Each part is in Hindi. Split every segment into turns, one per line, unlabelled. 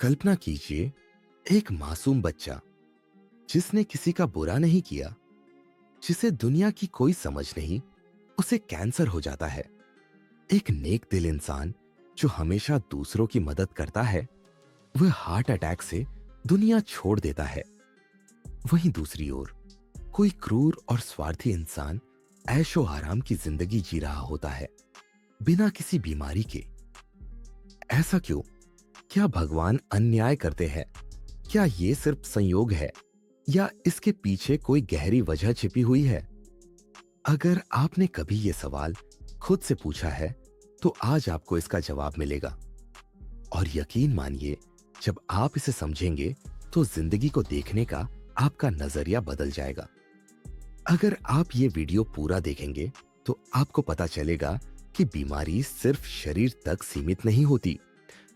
कल्पना कीजिए, एक मासूम बच्चा जिसने किसी का बुरा नहीं किया, जिसे दुनिया की कोई समझ नहीं, उसे कैंसर हो जाता है। एक नेक दिल इंसान जो हमेशा दूसरों की मदद करता है, वह हार्ट अटैक से दुनिया छोड़ देता है। वहीं दूसरी ओर कोई क्रूर और स्वार्थी इंसान ऐशो आराम की जिंदगी जी रहा होता है, बिना किसी बीमारी के। ऐसा क्यों? क्या भगवान अन्याय करते हैं? क्या ये सिर्फ संयोग है या इसके पीछे कोई गहरी वजह छिपी हुई है? अगर आपने कभी ये सवाल खुद से पूछा है, तो आज आपको इसका जवाब मिलेगा। और यकीन मानिए, जब आप इसे समझेंगे तो जिंदगी को देखने का आपका नजरिया बदल जाएगा। अगर आप ये वीडियो पूरा देखेंगे तो आपको पता चलेगा कि बीमारी सिर्फ शरीर तक सीमित नहीं होती,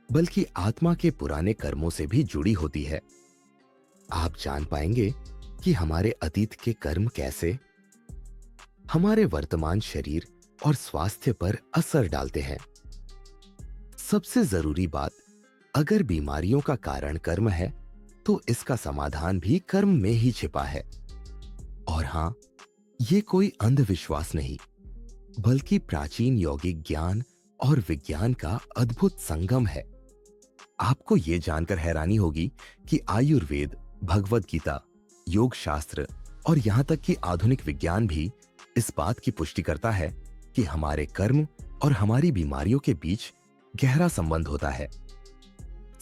बल्कि आत्मा के पुराने कर्मों से भी जुड़ी होती है। आप जान पाएंगे कि हमारे अतीत के कर्म कैसे हमारे वर्तमान शरीर और स्वास्थ्य पर असर डालते हैं। सबसे जरूरी बात, अगर बीमारियों का कारण कर्म है, तो इसका समाधान भी कर्म में ही छिपा है। और हां, ये कोई अंधविश्वास नहीं, बल्कि प्राचीन यौगिक ज्ञान और विज्ञान का अद्भुत संगम है। आपको ये जानकर हैरानी होगी कि आयुर्वेद, भगवद गीता, योग शास्त्र और यहां तक कि आधुनिक विज्ञान भी इस बात की पुष्टि करता है कि हमारे कर्म और हमारी बीमारियों के बीच गहरा संबंध होता है।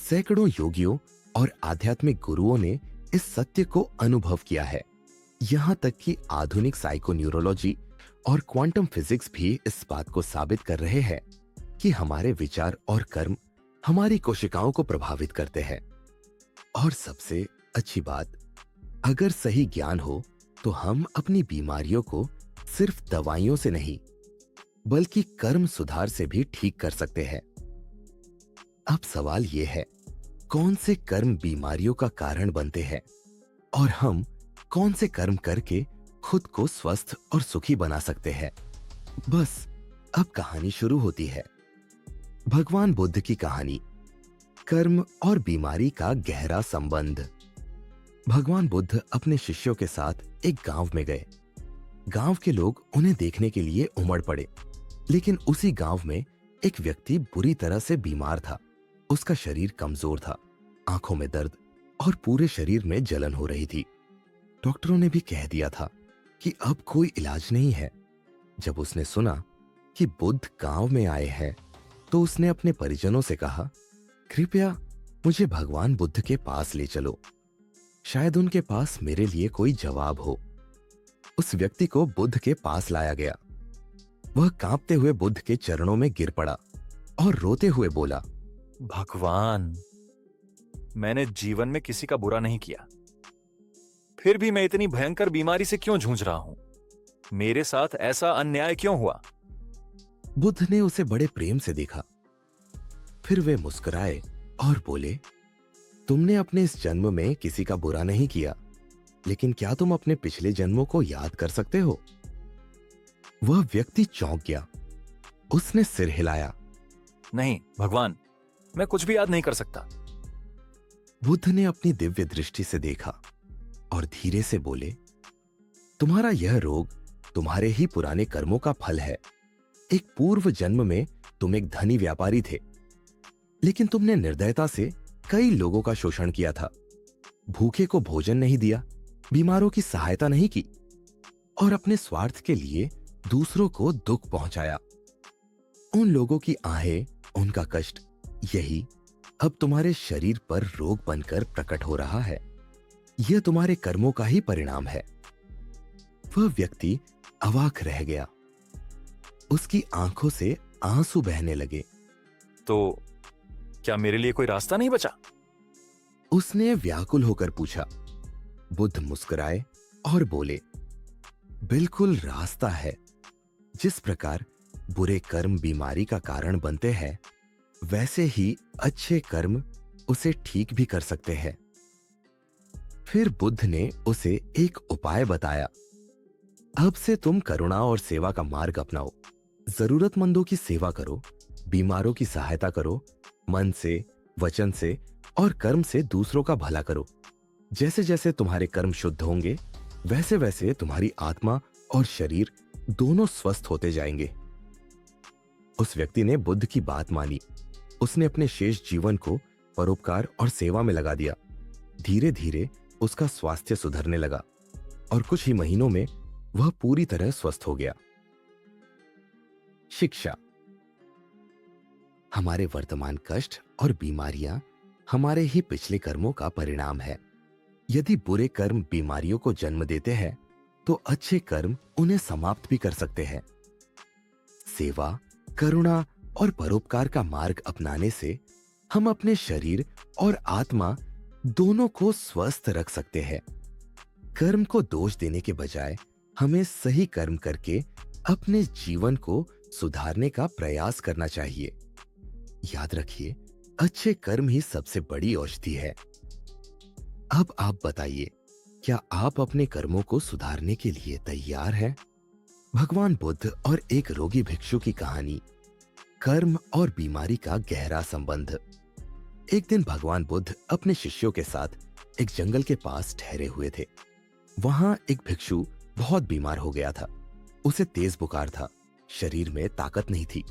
सैकड़ों योगियों और आध्यात्मिक गुरुओं ने इस सत्य को अनुभव किया है। यहां तक कि आधुनिक साइकोन्यूरोलॉजी और क्वांटम फिजिक्स भी इस बात को साबित कर रहे हैं कि हमारे विचार और कर्म हमारी कोशिकाओं को प्रभावित करते हैं। और सबसे अच्छी बात, अगर सही ज्ञान हो तो हम अपनी बीमारियों को सिर्फ दवाइयों से नहीं, बल्कि कर्म सुधार से भी ठीक कर सकते हैं। अब सवाल यह है, कौन से कर्म बीमारियों का कारण बनते हैं और हम कौन से कर्म करके खुद को स्वस्थ और सुखी बना सकते हैं? बस अब कहानी शुरू होती है। भगवान बुद्ध की कहानी, कर्म और बीमारी का गहरा संबंध। भगवान बुद्ध अपने शिष्यों के साथ एक गांव में गए। गांव के लोग उन्हें देखने के लिए उमड़ पड़े, लेकिन उसी गांव में एक व्यक्ति बुरी तरह से बीमार था। उसका शरीर कमजोर था, आंखों में दर्द और पूरे शरीर में जलन हो रही थी। डॉक्टरों ने भी कह दिया था कि अब कोई इलाज नहीं है। जब उसने सुना कि बुद्ध गांव में आए हैं, तो उसने अपने परिजनों से कहा, कृपया मुझे भगवान बुद्ध के पास ले चलो, शायद उनके पास मेरे लिए कोई जवाब हो। उस व्यक्ति को बुद्ध के पास लाया गया। वह कांपते हुए बुद्ध के चरणों में गिर पड़ा और रोते हुए बोला,
भगवान, मैंने जीवन में किसी का बुरा नहीं किया, फिर भी मैं इतनी भयंकर बीमारी से क्यों जूझ रहा हूं? मेरे साथ ऐसा अन्याय क्यों हुआ?
बुद्ध ने उसे बड़े प्रेम से देखा। फिर वे मुस्कुराए और बोले, तुमने अपने इस जन्म में किसी का बुरा नहीं किया, लेकिन क्या तुम अपने पिछले जन्मों को याद कर सकते हो? वह व्यक्ति चौंक गया। उसने सिर हिलाया।
नहीं भगवान, मैं कुछ भी याद नहीं कर सकता।
बुद्ध ने अपनी दिव्य दृष्टि से देखा और धीरे से बोले, तुम्हारा यह रोग तुम्हारे ही पुराने कर्मों का फल है। एक पूर्व जन्म में तुम एक धनी व्यापारी थे, लेकिन तुमने निर्दयता से कई लोगों का शोषण किया था। भूखे को भोजन नहीं दिया, बीमारों की सहायता नहीं की और अपने स्वार्थ के लिए दूसरों को दुख पहुंचाया। उन लोगों की आहें, उनका कष्ट, यही अब तुम्हारे शरीर पर रोग बनकर प्रकट हो रहा है। यह तुम्हारे कर्मों का ही परिणाम है। वह व्यक्ति अवाक रह गया। उसकी आंखों से आंसू बहने लगे।
तो क्या मेरे लिए कोई रास्ता नहीं बचा?
उसने व्याकुल होकर पूछा। बुद्ध मुस्कुराए और बोले, बिल्कुल रास्ता है। जिस प्रकार बुरे कर्म बीमारी का कारण बनते हैं, वैसे ही अच्छे कर्म उसे ठीक भी कर सकते हैं। फिर बुद्ध ने उसे एक उपाय बताया। अब से तुम करुणा और सेवा का मार्ग अपनाओ। जरूरतमंदों की सेवा करो, बीमारों की सहायता करो, मन से, वचन से और कर्म से दूसरों का भला करो। जैसे जैसे तुम्हारे कर्म शुद्ध होंगे, वैसे वैसे तुम्हारी आत्मा और शरीर दोनों स्वस्थ होते जाएंगे। उस व्यक्ति ने बुद्ध की बात मानी। उसने अपने शेष जीवन को परोपकार और सेवा में लगा दिया। धीरे धीरे उसका स्वास्थ्य सुधरने लगा और कुछ ही महीनों में वह पूरी तरह स्वस्थ हो गया। शिक्षा। हमारे वर्तमान कष्ट और बीमारियां हमारे ही पिछले कर्मों का परिणाम है। यदि बुरे कर्म बीमारियों को जन्म देते हैं, तो अच्छे कर्म उन्हें समाप्त भी कर सकते हैं। सेवा, करुणा और परोपकार का मार्ग अपनाने से हम अपने शरीर और आत्मा दोनों को स्वस्थ रख सकते हैं। कर्म को दोष देने के बजाय हमें सही कर्म करके अपने जीवन को सुधारने का प्रयास करना चाहिए। याद रखिए, अच्छे कर्म ही सबसे बड़ी औषधि है। अब आप बताइए, क्या आप अपने कर्मों को सुधारने के लिए तैयार हैं? भगवान बुद्ध और एक रोगी भिक्षु की कहानी। कर्म और बीमारी का गहरा संबंध। एक दिन भगवान बुद्ध अपने शिष्यों के साथ एक जंगल के पास ठहरे हुए थे। वहां एक भिक्षु बहुत बीमार हो गया था। उसे तेज बुखार था, शरीर में ताकत नहीं थी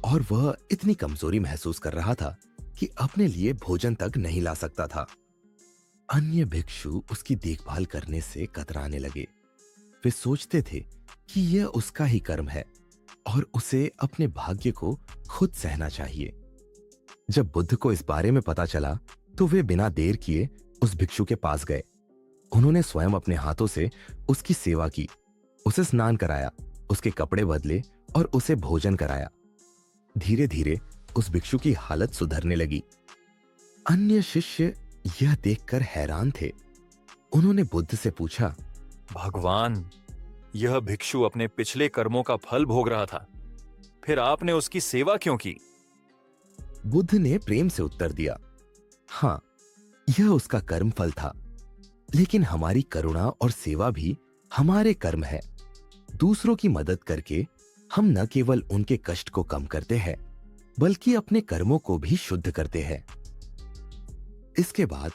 और वह इतनी कमजोरी महसूस कर रहा था कि अपने लिए भोजन तक नहीं ला सकता था। अन्य भिक्षु उसकी देखभाल करने से कतराने लगे। वे सोचते थे कि यह उसका ही कर्म है और उसे अपने भाग्य को खुद सहना चाहिए। जब बुद्ध को इस बारे में पता चला, तो वे बिना देर किए उस भिक्षु के पास गए। उन्होंने स्वयं अपने हाथों से उसकी सेवा की, उसे स्नान कराया, उसके कपड़े बदले और उसे भोजन कराया। धीरे धीरे उस भिक्षु की हालत सुधरने लगी। अन्य शिष्य यह देखकर हैरान थे। उन्होंने बुद्ध से पूछा,
भगवान, यह भिक्षु अपने पिछले कर्मों का फल भोग रहा था, फिर आपने उसकी सेवा क्यों की?
बुद्ध ने प्रेम से उत्तर दिया, हाँ, यह उसका कर्म फल था, लेकिन हमारी करुणा और सेवा भी हमारे कर्म है। दूसरों की मदद करके हम न केवल उनके कष्ट को कम करते हैं, बल्कि अपने कर्मों को भी शुद्ध करते हैं। इसके बाद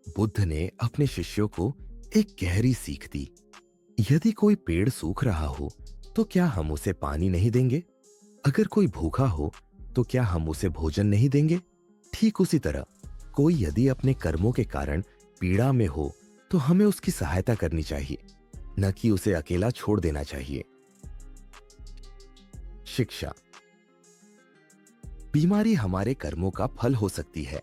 बुद्ध ने अपने शिष्यों को एक गहरी सीख दी। यदि कोई पेड़ सूख रहा हो, तो क्या हम उसे पानी नहीं देंगे? अगर कोई भूखा हो, तो क्या हम उसे भोजन नहीं देंगे? ठीक उसी तरह कोई यदि अपने कर्मों के कारण पीड़ा में हो, तो हमें उसकी सहायता करनी चाहिए, न कि उसे अकेला छोड़ देना चाहिए। शिक्षा। बीमारी हमारे कर्मों का फल हो सकती है,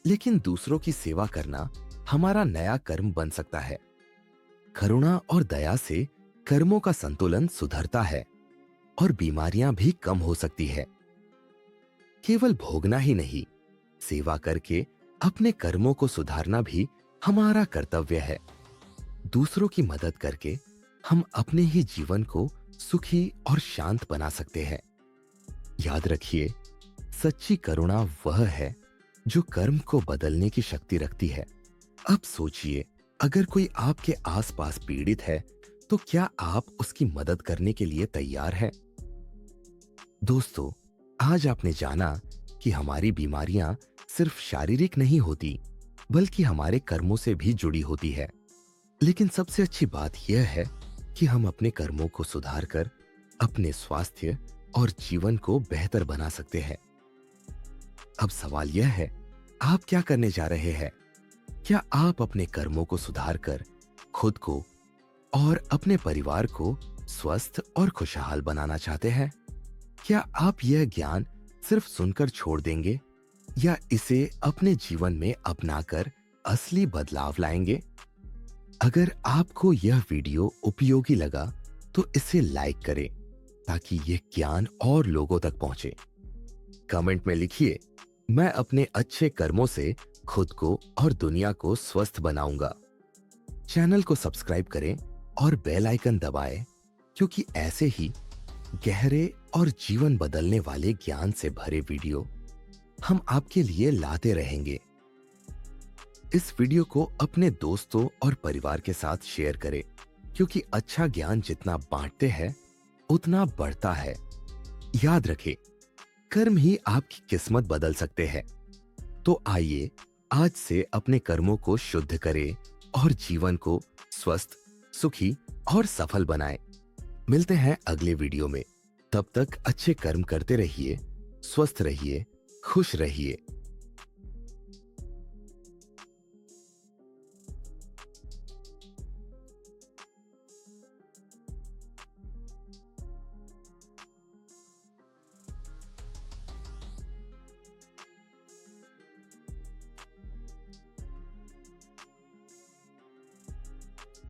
लेकिन दूसरों की सेवा करना हमारा नया कर्म बन सकता है। करुणा और दया से कर्मों का संतुलन सुधरता है और बीमारियां भी कम हो सकती है। केवल भोगना ही नहीं, सेवा करके अपने कर्मों को सुधारना भी हमारा कर्तव्य है। दूसरों की मदद करके हम अपने ही जीवन को सुखी और शांत बना सकते हैं। याद रखिए, सच्ची करुणा वह है जो कर्म को बदलने की शक्ति रखती है। अब सोचिए, अगर कोई आपके आसपास पीड़ित है, तो क्या आप उसकी मदद करने के लिए तैयार हैं? दोस्तों, आज आपने जाना कि हमारी बीमारियां सिर्फ शारीरिक नहीं होती, बल्कि हमारे कर्मों से भी जुड़ी होती है। लेकिन सबसे अच्छी बात यह है कि हम अपने कर्मों को सुधार कर अपने स्वास्थ्य और जीवन को बेहतर बना सकते हैं। अब सवाल यह है, आप क्या करने जा रहे हैं? क्या आप अपने कर्मों को सुधार कर खुद को और अपने परिवार को स्वस्थ और खुशहाल बनाना चाहते हैं? क्या आप यह ज्ञान सिर्फ सुनकर छोड़ देंगे या इसे अपने जीवन में अपनाकर असली बदलाव लाएंगे? अगर आपको यह वीडियो उपयोगी लगा तो इसे लाइक करें ताकि यह ज्ञान और लोगों तक पहुंचे। कमेंट में लिखिए, मैं अपने अच्छे कर्मों से खुद को और दुनिया को स्वस्थ बनाऊंगा। चैनल को सब्सक्राइब करें और बेल आइकन दबाएं, क्योंकि ऐसे ही गहरे और जीवन बदलने वाले ज्ञान से भरे वीडियो हम आपके लिए लाते रहेंगे। इस वीडियो को अपने दोस्तों और परिवार के साथ शेयर करें, क्योंकि अच्छा ज्ञान जितना बांटते हैं उतना बढ़ता है। याद रखें, कर्म ही आपकी किस्मत बदल सकते हैं। तो आइए आज से अपने कर्मों को शुद्ध करें और जीवन को स्वस्थ, सुखी और सफल बनाएं। मिलते हैं अगले वीडियो में। तब तक अच्छे कर्म करते रहिए, स्वस्थ रहिए, खुश रहिए।